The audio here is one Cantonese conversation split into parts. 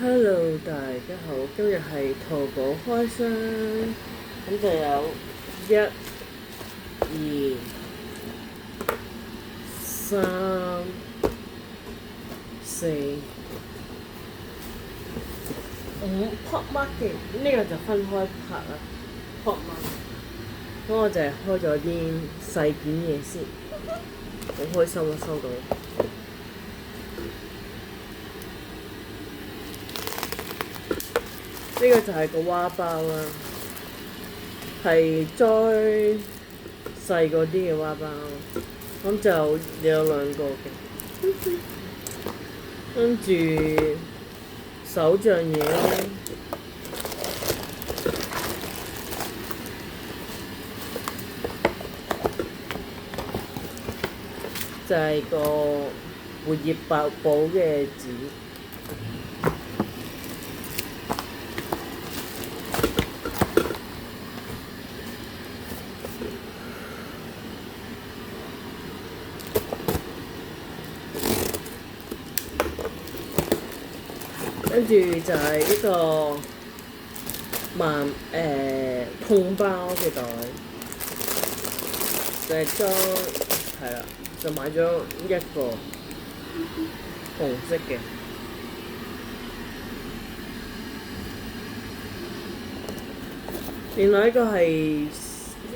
Hello，大家好，今日係淘寶開箱，咁就有1、2、3、4、5 pop market，呢個就分開拍啦 pop market。咁我就係開咗啲細件嘢先，好開心啊收到。呢個就係個娃包啦，係再細個啲嘅娃包，咁就有2個嘅，跟住手杖嘢咧，就係個活頁寶嘅紙。跟住就係呢個痛包嘅袋，就係裝係啦，就買咗1個紅色嘅。另外一個係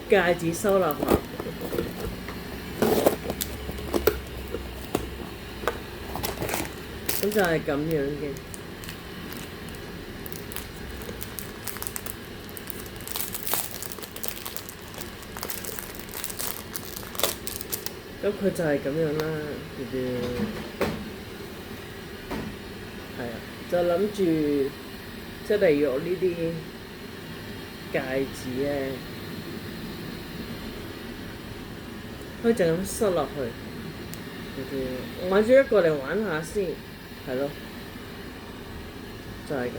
戒指收納盒，咁就係咁樣嘅。咁佢就係咁樣啦，係啊，就諗住即係例如呢啲戒指咧，可以就咁塞落去。我買咗1個嚟玩下先，係咯，就係咁。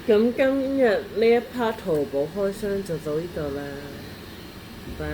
咁今日呢一 part 淘寶開箱就到呢度啦，拜。